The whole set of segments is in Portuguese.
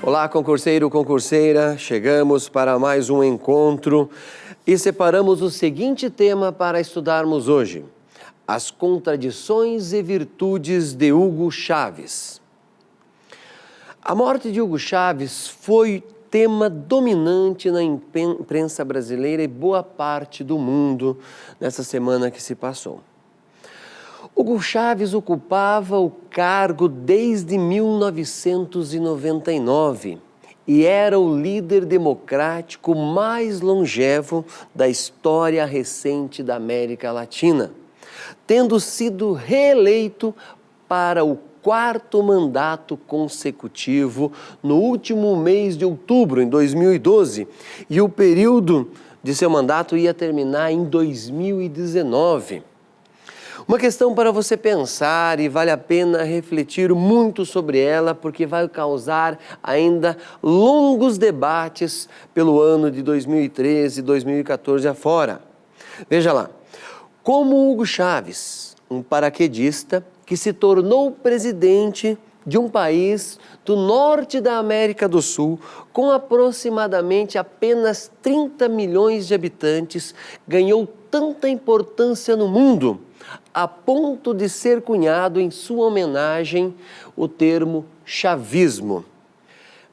Olá, concurseiro, concurseira, chegamos para mais um encontro e separamos o seguinte tema para estudarmos hoje: as contradições e virtudes de Hugo Chávez. A morte de Hugo Chávez foi tema dominante na imprensa brasileira e boa parte do mundo nessa semana que se passou. Hugo Chávez ocupava o cargo desde 1999 e era o líder democrático mais longevo da história recente da América Latina, tendo sido reeleito para o quarto mandato consecutivo no último mês de outubro, em 2012, e o período de seu mandato ia terminar em 2019. Uma questão para você pensar e vale a pena refletir muito sobre ela, porque vai causar ainda longos debates pelo ano de 2013 e 2014 afora. Veja lá, como Hugo Chávez, um paraquedista que se tornou presidente de um país do norte da América do Sul, com aproximadamente apenas 30 milhões de habitantes, ganhou tanta importância no mundo, a ponto de ser cunhado em sua homenagem o termo chavismo.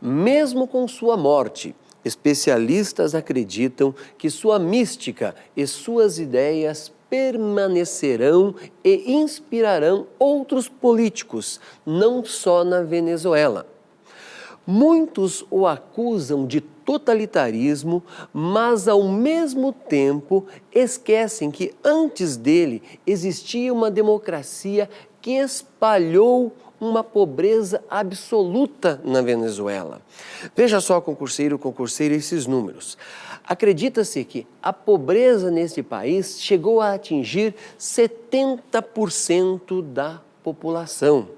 Mesmo com sua morte, especialistas acreditam que sua mística e suas ideias permanecerão e inspirarão outros políticos, não só na Venezuela. Muitos o acusam de totalitarismo, mas ao mesmo tempo esquecem que antes dele existia uma democracia que espalhou uma pobreza absoluta na Venezuela. Veja só, concurseiro, concurseira, esses números. Acredita-se que a pobreza nesse país chegou a atingir 70% da população.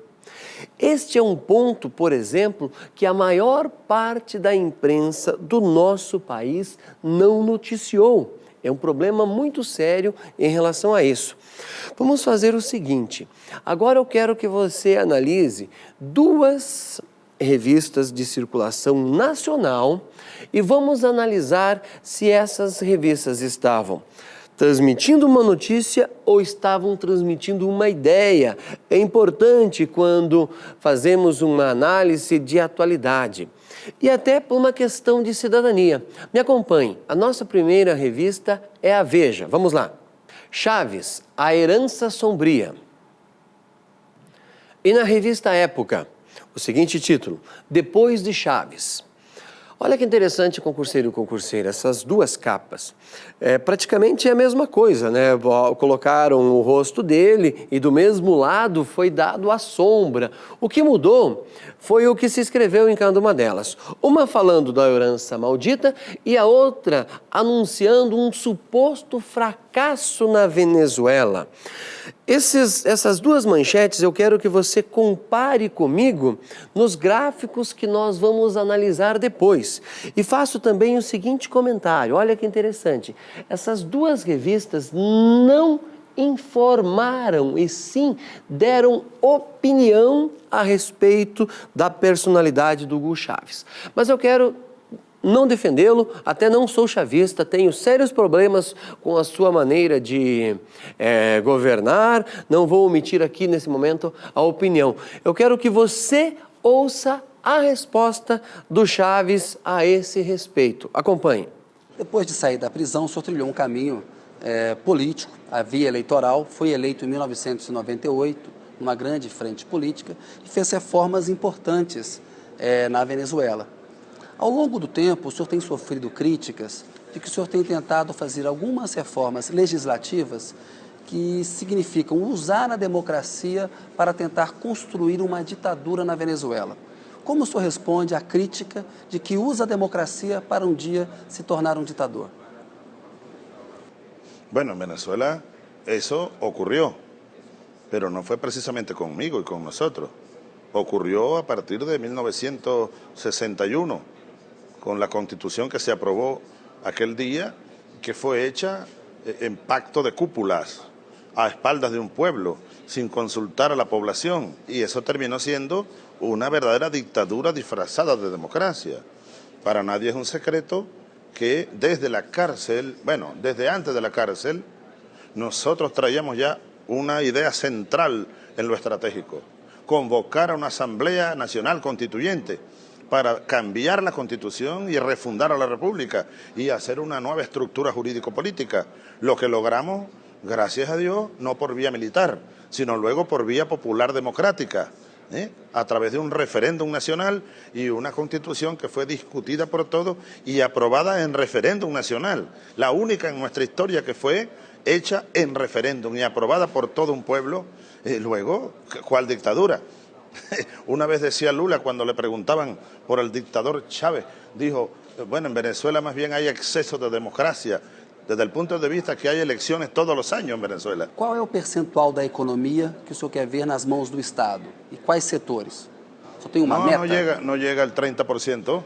Este é um ponto, por exemplo, que a maior parte da imprensa do nosso país não noticiou. É um problema muito sério em relação a isso. Vamos fazer o seguinte: agora eu quero que você analise duas revistas de circulação nacional e vamos analisar se essas revistas estavam transmitindo uma notícia ou estavam transmitindo uma ideia. É importante quando fazemos uma análise de atualidade e até por uma questão de cidadania. Me acompanhe, a nossa primeira revista é a Veja. Vamos lá. Chávez, a herança sombria. E na revista Época, o seguinte título: Depois de Chávez. Olha que interessante, concurseiro e concurseira, essas duas capas. Praticamente é a mesma coisa, né? Colocaram o rosto dele e do mesmo lado foi dado a sombra. O que mudou foi o que se escreveu em cada uma delas. Uma falando da herança maldita e a outra anunciando um suposto fracasso na Venezuela. Essas duas manchetes eu quero que você compare comigo nos gráficos que nós vamos analisar depois. E faço também o seguinte comentário: olha que interessante, essas duas revistas não informaram e sim deram opinião a respeito da personalidade do Hugo Chávez. Mas eu quero não defendê-lo, até não sou chavista, tenho sérios problemas com a sua maneira de governar, não vou omitir aqui nesse momento a opinião. Eu quero que você ouça a resposta do Chávez a esse respeito. Acompanhe. Depois de sair da prisão, o senhor trilhou um caminho político, a via eleitoral, foi eleito em 1998, numa grande frente política, e fez reformas importantes na Venezuela. Ao longo do tempo, o senhor tem sofrido críticas de que o senhor tem tentado fazer algumas reformas legislativas que significam usar a democracia para tentar construir uma ditadura na Venezuela. Como o senhor responde à crítica de que usa a democracia para um dia se tornar um ditador? Bueno, en Venezuela eso ocurrió, pero no fue precisamente conmigo y con nosotros. Ocurrió a partir de 1961, con la Constitución que se aprobó aquel día, que fue hecha en pacto de cúpulas a espaldas de un pueblo, sin consultar a la población, y eso terminó siendo una verdadera dictadura disfrazada de democracia. Para nadie es un secreto que desde la cárcel, bueno, desde antes de la cárcel, nosotros traíamos ya una idea central en lo estratégico: convocar a una Asamblea Nacional Constituyente para cambiar la Constitución y refundar a la República y hacer una nueva estructura jurídico-política. Lo que logramos, gracias a Dios, no por vía militar, sino luego por vía popular democrática, a través de un referéndum nacional y una Constitución que fue discutida por todos y aprobada en referéndum nacional. La única en nuestra historia que fue hecha en referéndum y aprobada por todo un pueblo. Luego, ¿cuál dictadura? Una vez decía Lula, cuando le preguntaban por el dictador Chávez, dijo, bueno, en Venezuela más bien hay exceso de democracia, desde el punto de vista que hay elecciones todos los años en Venezuela. Qual é o percentual da economia que o senhor quer ver nas mãos do Estado? E quais setores? Só tem uma meta? No llega al 30%,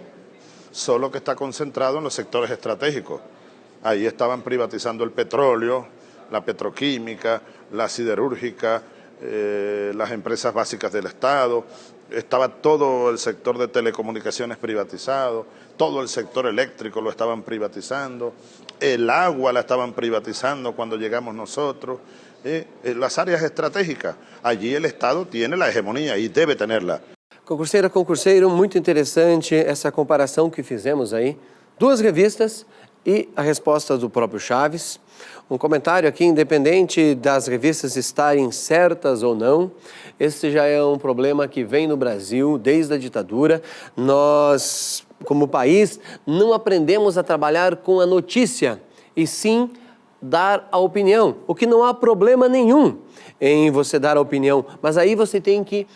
solo que está concentrado en los sectores estratégicos. Ahí estaban privatizando el petróleo, la petroquímica, la siderúrgica, las empresas básicas del Estado, estaba todo el sector de telecomunicaciones privatizado, todo el sector eléctrico lo estaban privatizando, el agua la estaban privatizando cuando llegamos nosotros, las áreas estratégicas, allí el Estado tiene la hegemonía y debe tenerla. Concurseira, concurseiro, muito interessante essa comparação que fizemos aí. Duas revistas e a resposta do próprio Chaves. Um comentário aqui, independente das revistas estarem certas ou não, esse já é um problema que vem no Brasil desde a ditadura. Nós, como país, não aprendemos a trabalhar com a notícia, e sim dar a opinião, o que não há problema nenhum em você dar a opinião, mas aí você tem que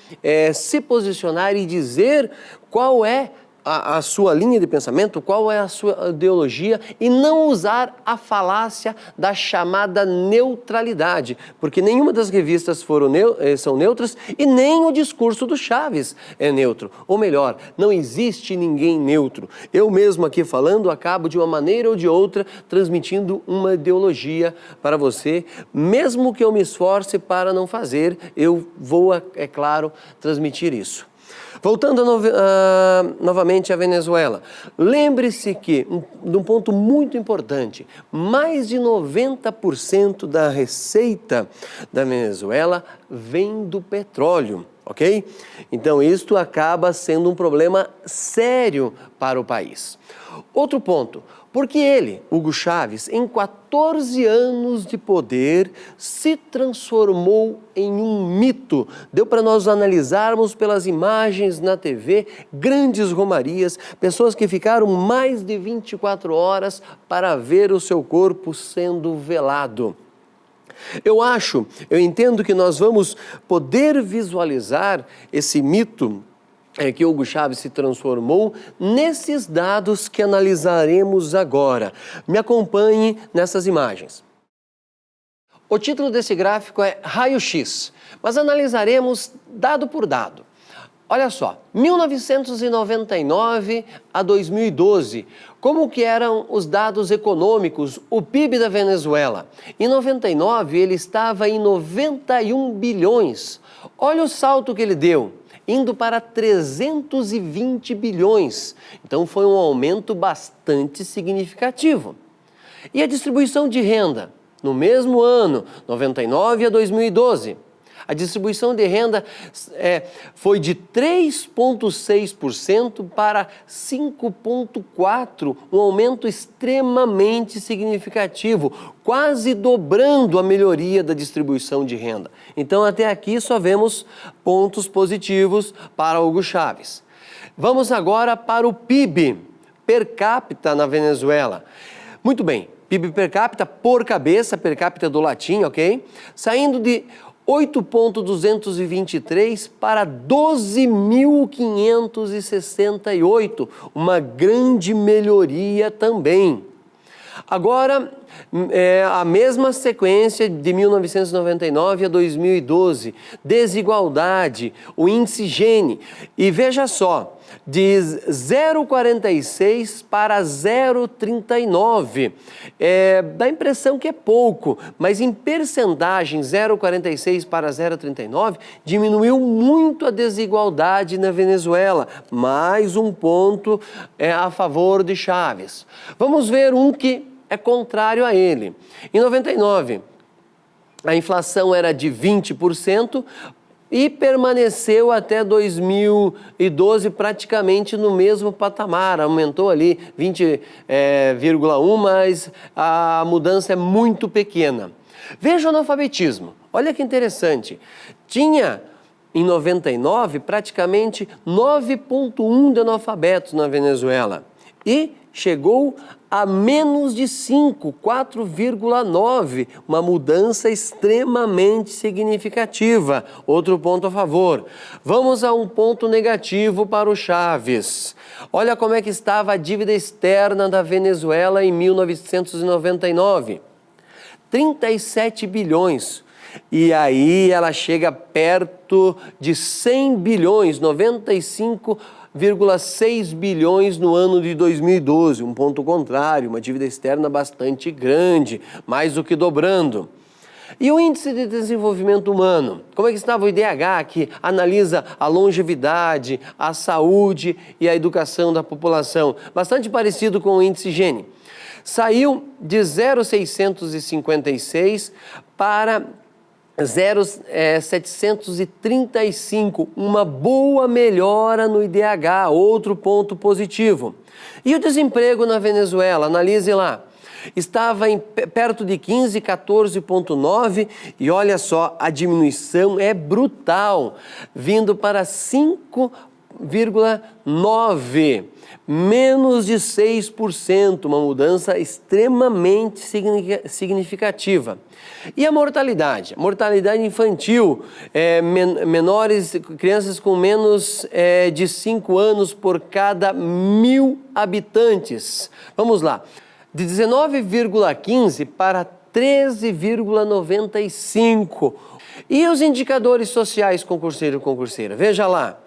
se posicionar e dizer qual é a sua linha de pensamento, qual é a sua ideologia, e não usar a falácia da chamada neutralidade, porque nenhuma das revistas são neutras e nem o discurso do Chaves é neutro. Ou melhor, não existe ninguém neutro. Eu mesmo aqui falando acabo de uma maneira ou de outra transmitindo uma ideologia para você, mesmo que eu me esforce para não fazer, eu vou, é claro, transmitir isso. Voltando novamente à Venezuela, lembre-se que, de um ponto muito importante, mais de 90% da receita da Venezuela vem do petróleo, ok? Então, isto acaba sendo um problema sério para o país. Outro ponto, porque ele, Hugo Chávez, em 14 anos de poder, se transformou em um mito. Deu para nós analisarmos pelas imagens na TV, grandes romarias, pessoas que ficaram mais de 24 horas para ver o seu corpo sendo velado. Eu entendo que nós vamos poder visualizar esse mito que Hugo Chávez se transformou nesses dados que analisaremos agora. Me acompanhe nessas imagens. O título desse gráfico é Raio-X, mas analisaremos dado por dado. Olha só, 1999 a 2012, como que eram os dados econômicos, o PIB da Venezuela? Em 99 ele estava em 91 bilhões. Olha o salto que ele deu, indo para 320 bilhões. Então foi um aumento bastante significativo. E a distribuição de renda? No mesmo ano, 99 a 2012, a distribuição de renda foi de 3,6% para 5,4%, um aumento extremamente significativo, quase dobrando a melhoria da distribuição de renda. Então, até aqui só vemos pontos positivos para Hugo Chávez. Vamos agora para o PIB per capita na Venezuela. Muito bem, PIB per capita por cabeça, per capita do latim, ok? Saindo de 8,223 para 12.568, uma grande melhoria também. Agora, a mesma sequência de 1999 a 2012, desigualdade, o índice Gini. E veja só, de 0,46 para 0,39. Dá a impressão que é pouco, mas em percentagem, 0,46 para 0,39, diminuiu muito a desigualdade na Venezuela. Mais um ponto a favor de Chávez. Vamos ver um que é contrário a ele. Em 99, a inflação era de 20%, e permaneceu até 2012 praticamente no mesmo patamar, aumentou ali 20,1, mas a mudança é muito pequena. Veja o analfabetismo, olha que interessante, tinha em 99 praticamente 9,1 de analfabetos na Venezuela e chegou a menos de 5, 4,9, uma mudança extremamente significativa. Outro ponto a favor. Vamos a um ponto negativo para o Chávez. Olha como é que estava a dívida externa da Venezuela em 1999. 37 bilhões. E aí ela chega perto de 100 bilhões, 95,6 bilhões no ano de 2012, um ponto contrário, uma dívida externa bastante grande, mais do que dobrando. E o Índice de Desenvolvimento Humano? Como é que estava o IDH, que analisa a longevidade, a saúde e a educação da população? Bastante parecido com o Índice Gini. Saiu de 0,656 para 0,735, uma boa melhora no IDH, outro ponto positivo. E o desemprego na Venezuela, analise lá, estava perto de 15, 14,9 e olha só, a diminuição é brutal, vindo para 5,9, menos de 6%, uma mudança extremamente significativa. E a mortalidade? Mortalidade infantil, crianças com menos de 5 anos por cada 1.000 habitantes. Vamos lá, de 19,15 para 13,95. E os indicadores sociais, concurseiro e concurseira? Veja lá.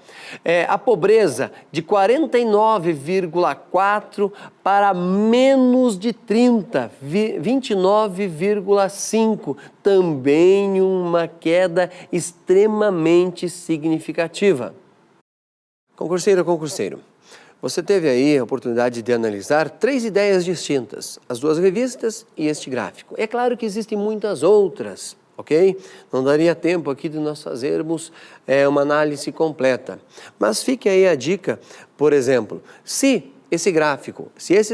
A pobreza de 49,4 para menos de 30, 29,5, também uma queda extremamente significativa. Concurseira, concurseiro, você teve aí a oportunidade de analisar 3 ideias distintas, as 2 revistas e este gráfico. É claro que existem muitas outras, ok? Não daria tempo aqui de nós fazermos uma análise completa. Mas fique aí a dica, por exemplo, se esses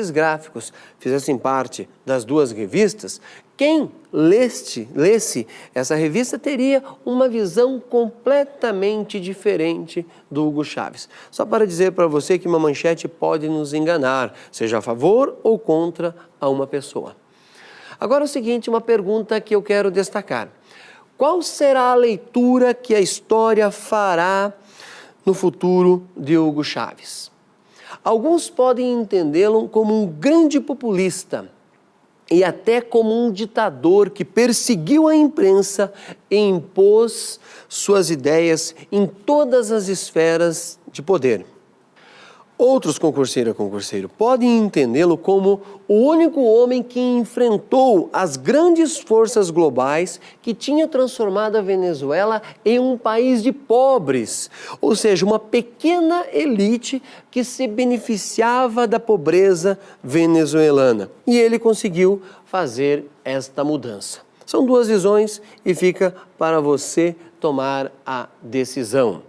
gráficos fizessem parte das 2 revistas, quem lesse essa revista teria uma visão completamente diferente do Hugo Chávez. Só para dizer para você que uma manchete pode nos enganar, seja a favor ou contra a uma pessoa. Agora é o seguinte, uma pergunta que eu quero destacar. Qual será a leitura que a história fará no futuro de Hugo Chávez? Alguns podem entendê-lo como um grande populista e até como um ditador que perseguiu a imprensa e impôs suas ideias em todas as esferas de poder. Outros, concurseiro, podem entendê-lo como o único homem que enfrentou as grandes forças globais que tinha transformado a Venezuela em um país de pobres, ou seja, uma pequena elite que se beneficiava da pobreza venezuelana. E ele conseguiu fazer esta mudança. São 2 visões e fica para você tomar a decisão.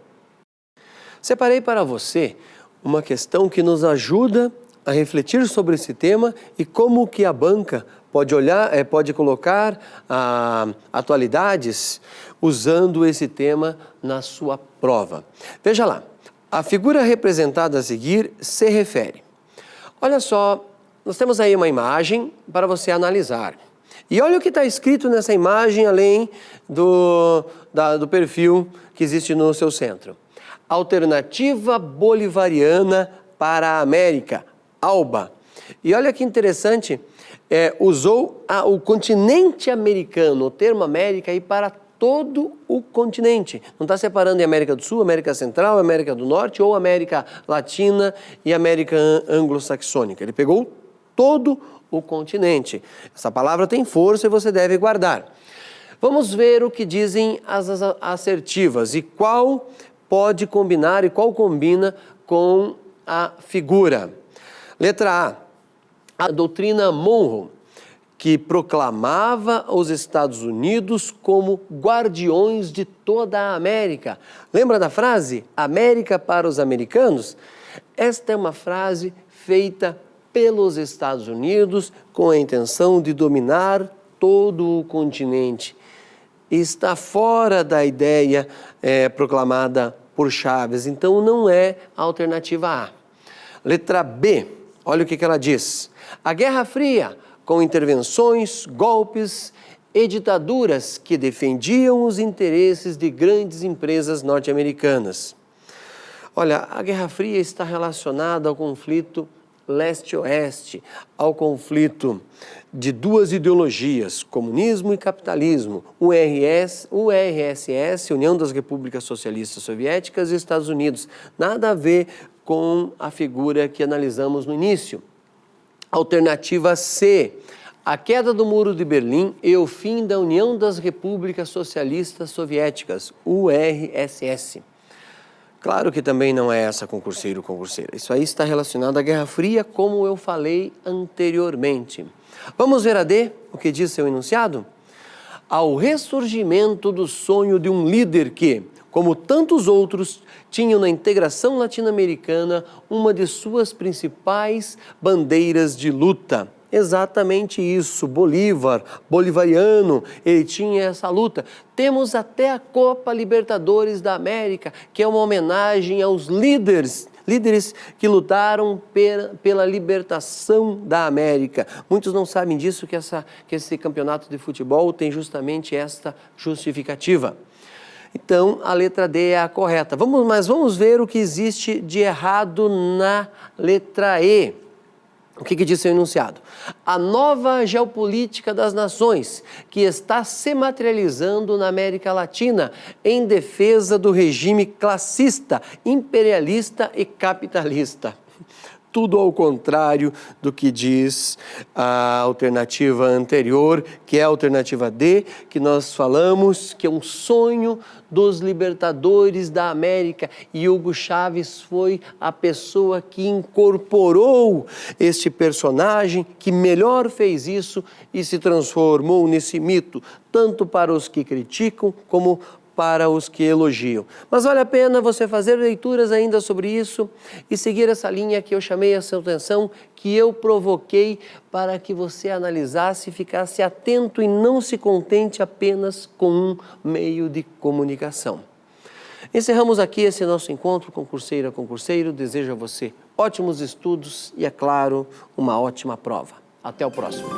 Separei para você uma questão que nos ajuda a refletir sobre esse tema e como que a banca pode colocar atualidades usando esse tema na sua prova. Veja lá, a figura representada a seguir se refere. Olha só, nós temos aí uma imagem para você analisar. E olha o que está escrito nessa imagem, além do perfil que existe no seu centro. Alternativa Bolivariana para a América, ALBA. E olha que interessante, usou o continente americano, o termo América, aí para todo o continente. Não está separando em América do Sul, América Central, América do Norte ou América Latina e América Anglo-Saxônica. Ele pegou todo o continente. Essa palavra tem força e você deve guardar. Vamos ver o que dizem as assertivas e qual pode combinar e qual combina com a figura. Letra A doutrina Monroe, que proclamava os Estados Unidos como guardiões de toda a América. Lembra da frase? América para os americanos? Esta é uma frase feita pelos Estados Unidos com a intenção de dominar todo o continente. Está fora da ideia proclamada por Chaves, então não é a alternativa A. Letra B, olha o que ela diz. A Guerra Fria, com intervenções, golpes e ditaduras que defendiam os interesses de grandes empresas norte-americanas. Olha, a Guerra Fria está relacionada ao conflito leste-oeste, ao conflito de duas ideologias, comunismo e capitalismo, URSS, União das Repúblicas Socialistas Soviéticas e Estados Unidos. Nada a ver com a figura que analisamos no início. Alternativa C, a queda do Muro de Berlim e o fim da União das Repúblicas Socialistas Soviéticas, URSS. Claro que também não é essa, concurseiro, concurseira. Isso aí está relacionado à Guerra Fria, como eu falei anteriormente. Vamos ver a D, o que diz seu enunciado? Ao ressurgimento do sonho de um líder que, como tantos outros, tinham na integração latino-americana uma de suas principais bandeiras de luta. Exatamente isso, Bolívar, bolivariano, ele tinha essa luta. Temos até a Copa Libertadores da América, que é uma homenagem aos líderes que lutaram pela libertação da América. Muitos não sabem disso, que esse campeonato de futebol tem justamente esta justificativa. Então, a letra D é a correta. Mas vamos ver o que existe de errado na letra E. O que diz seu enunciado? A nova geopolítica das nações, que está se materializando na América Latina em defesa do regime classista, imperialista e capitalista. Tudo ao contrário do que diz a alternativa anterior, que é a alternativa D, que nós falamos que é um sonho dos libertadores da América, e Hugo Chávez foi a pessoa que incorporou este personagem, que melhor fez isso e se transformou nesse mito, tanto para os que criticam como para os que elogiam. Mas vale a pena você fazer leituras ainda sobre isso e seguir essa linha que eu chamei a sua atenção, que eu provoquei para que você analisasse e ficasse atento e não se contente apenas com um meio de comunicação. Encerramos aqui esse nosso encontro, concurseira, concurseiro. Desejo a você ótimos estudos e, é claro, uma ótima prova. Até o próximo.